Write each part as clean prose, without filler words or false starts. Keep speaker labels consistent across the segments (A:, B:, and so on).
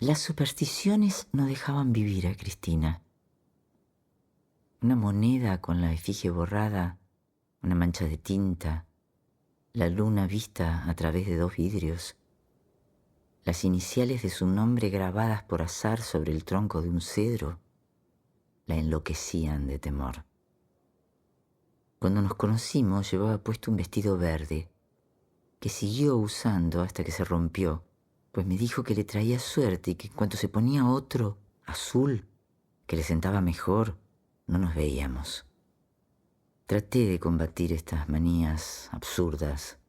A: Las supersticiones no dejaban vivir a Cristina. Una moneda con la efigie borrada, una mancha de tinta, la luna vista a través de 2 vidrios, las iniciales de su nombre grabadas por azar sobre el tronco de un cedro, la enloquecían de temor. Cuando nos conocimos llevaba puesto un vestido verde, que siguió usando hasta que se rompió, pues me dijo que le traía suerte y que en cuanto se ponía otro, azul, que le sentaba mejor, no nos veíamos. Traté de combatir estas manías absurdas.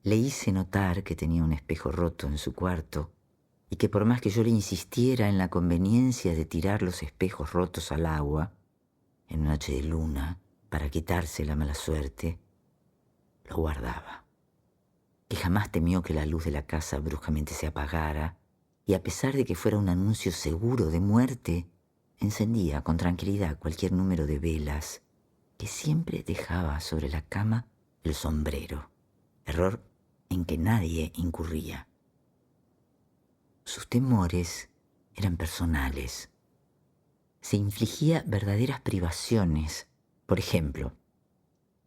A: Le hice notar que tenía un espejo roto en su cuarto y que por más que yo le insistiera en la conveniencia de tirar los espejos rotos al agua, en una noche de luna, para quitarse la mala suerte, lo guardaba. Que jamás temió que la luz de la casa bruscamente se apagara y a pesar de que fuera un anuncio seguro de muerte, encendía con tranquilidad cualquier número de velas que siempre dejaba sobre la cama el sombrero, error en que nadie incurría. Sus temores eran personales. Se infligía verdaderas privaciones. Por ejemplo,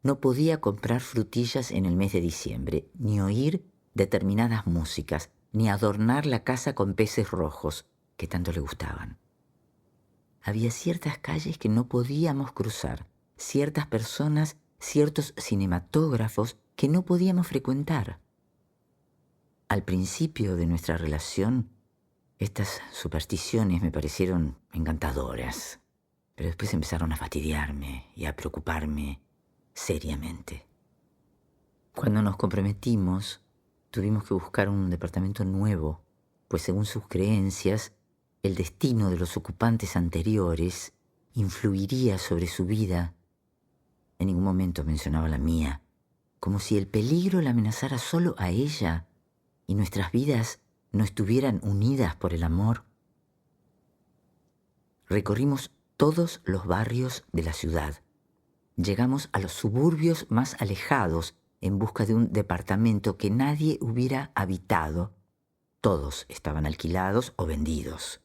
A: no podía comprar frutillas en el mes de diciembre, ni oír determinadas músicas, ni adornar la casa con peces rojos, que tanto le gustaban. Había ciertas calles que no podíamos cruzar, ciertas personas, ciertos cinematógrafos que no podíamos frecuentar. Al principio de nuestra relación, estas supersticiones me parecieron encantadoras, pero después empezaron a fastidiarme y a preocuparme seriamente. Cuando nos comprometimos, tuvimos que buscar un departamento nuevo, pues según sus creencias, el destino de los ocupantes anteriores influiría sobre su vida. En ningún momento mencionaba la mía, como si el peligro la amenazara solo a ella y nuestras vidas no estuvieran unidas por el amor. Recorrimos todos los barrios de la ciudad. Llegamos a los suburbios más alejados en busca de un departamento que nadie hubiera habitado. Todos estaban alquilados o vendidos.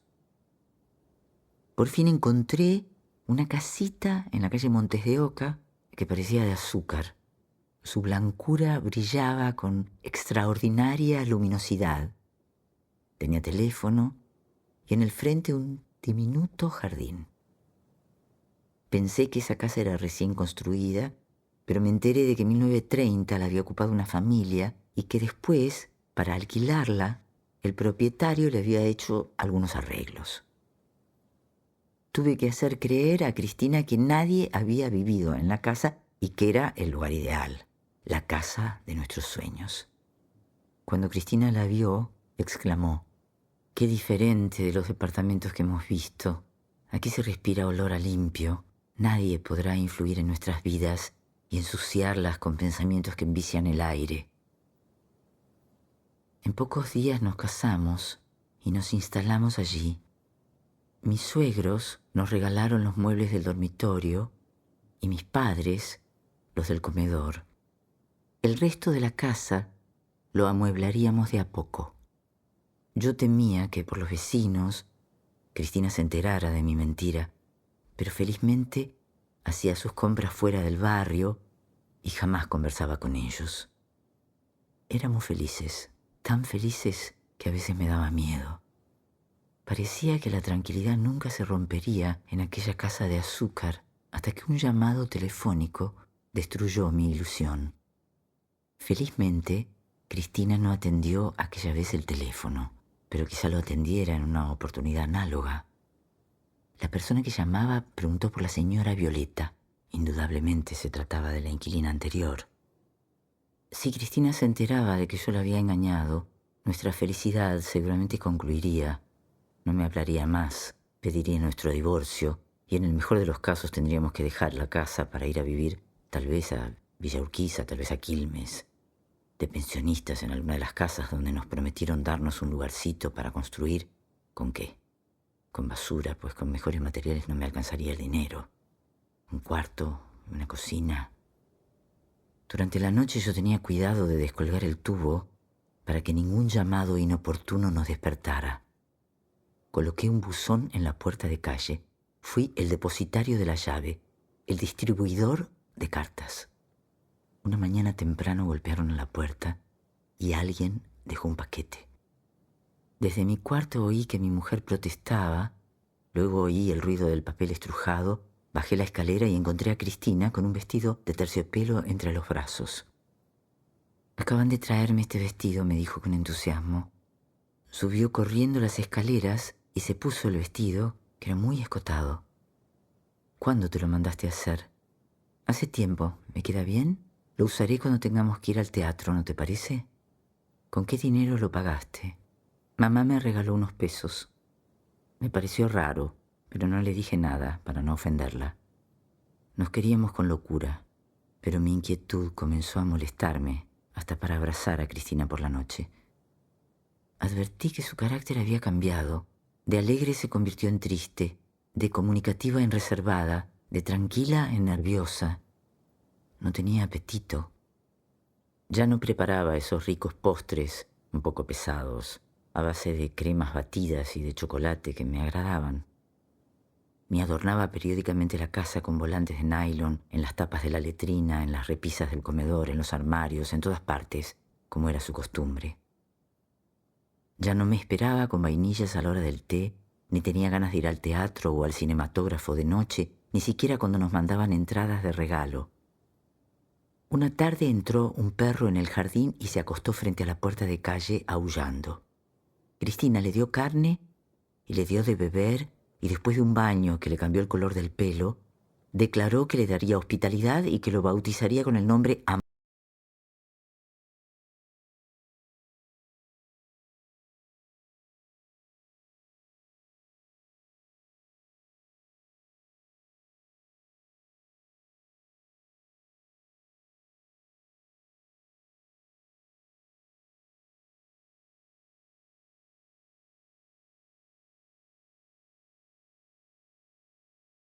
A: Por fin encontré una casita en la calle Montes de Oca que parecía de azúcar. Su blancura brillaba con extraordinaria luminosidad. Tenía teléfono y en el frente un diminuto jardín. Pensé que esa casa era recién construida, pero me enteré de que en 1930 la había ocupado una familia y que después, para alquilarla, el propietario le había hecho algunos arreglos. Tuve que hacer creer a Cristina que nadie había vivido en la casa y que era el lugar ideal, la casa de nuestros sueños. Cuando Cristina la vio, exclamó: «Qué diferente de los departamentos que hemos visto. Aquí se respira olor a limpio. Nadie podrá influir en nuestras vidas y ensuciarlas con pensamientos que envician el aire». En pocos días nos casamos y nos instalamos allí. Mis suegros nos regalaron los muebles del dormitorio y mis padres los del comedor. El resto de la casa lo amueblaríamos de a poco. Yo temía que por los vecinos Cristina se enterara de mi mentira, pero felizmente hacía sus compras fuera del barrio y jamás conversaba con ellos. Éramos felices, tan felices que a veces me daba miedo. Parecía que la tranquilidad nunca se rompería en aquella casa de azúcar hasta que un llamado telefónico destruyó mi ilusión. Felizmente, Cristina no atendió aquella vez el teléfono, pero quizá lo atendiera en una oportunidad análoga. La persona que llamaba preguntó por la señora Violeta. Indudablemente se trataba de la inquilina anterior. Si Cristina se enteraba de que yo la había engañado, nuestra felicidad seguramente concluiría. No me hablaría más, pediría nuestro divorcio y en el mejor de los casos tendríamos que dejar la casa para ir a vivir tal vez a Villa Urquiza, tal vez a Quilmes, de pensionistas en alguna de las casas donde nos prometieron darnos un lugarcito para construir. ¿Con qué? Con basura, pues con mejores materiales no me alcanzaría el dinero. Un cuarto, una cocina. Durante la noche yo tenía cuidado de descolgar el tubo para que ningún llamado inoportuno nos despertara. Coloqué un buzón en la puerta de calle. Fui el depositario de la llave, el distribuidor de cartas. Una mañana temprano golpearon a la puerta y alguien dejó un paquete. Desde mi cuarto oí que mi mujer protestaba, luego oí el ruido del papel estrujado, bajé la escalera y encontré a Cristina con un vestido de terciopelo entre los brazos. «Acaban de traerme este vestido», me dijo con entusiasmo. Subió corriendo las escaleras y se puso el vestido, que era muy escotado. «¿Cuándo te lo mandaste a hacer?» «Hace tiempo. ¿Me queda bien? Lo usaré cuando tengamos que ir al teatro, ¿no te parece?» «¿Con qué dinero lo pagaste?» «Mamá me regaló unos pesos». Me pareció raro, pero no le dije nada para no ofenderla. Nos queríamos con locura, pero mi inquietud comenzó a molestarme hasta para abrazar a Cristina por la noche. Advertí que su carácter había cambiado. De alegre se convirtió en triste, de comunicativa en reservada, de tranquila en nerviosa. No tenía apetito. Ya no preparaba esos ricos postres, un poco pesados, a base de cremas batidas y de chocolate que me agradaban. Me adornaba periódicamente la casa con volantes de nylon, en las tapas de la letrina, en las repisas del comedor, en los armarios, en todas partes, como era su costumbre. Ya no me esperaba con vainillas a la hora del té, ni tenía ganas de ir al teatro o al cinematógrafo de noche, ni siquiera cuando nos mandaban entradas de regalo. Una tarde entró un perro en el jardín y se acostó frente a la puerta de calle aullando. Cristina le dio carne y le dio de beber, y después de un baño que le cambió el color del pelo, declaró que le daría hospitalidad y que lo bautizaría con el nombre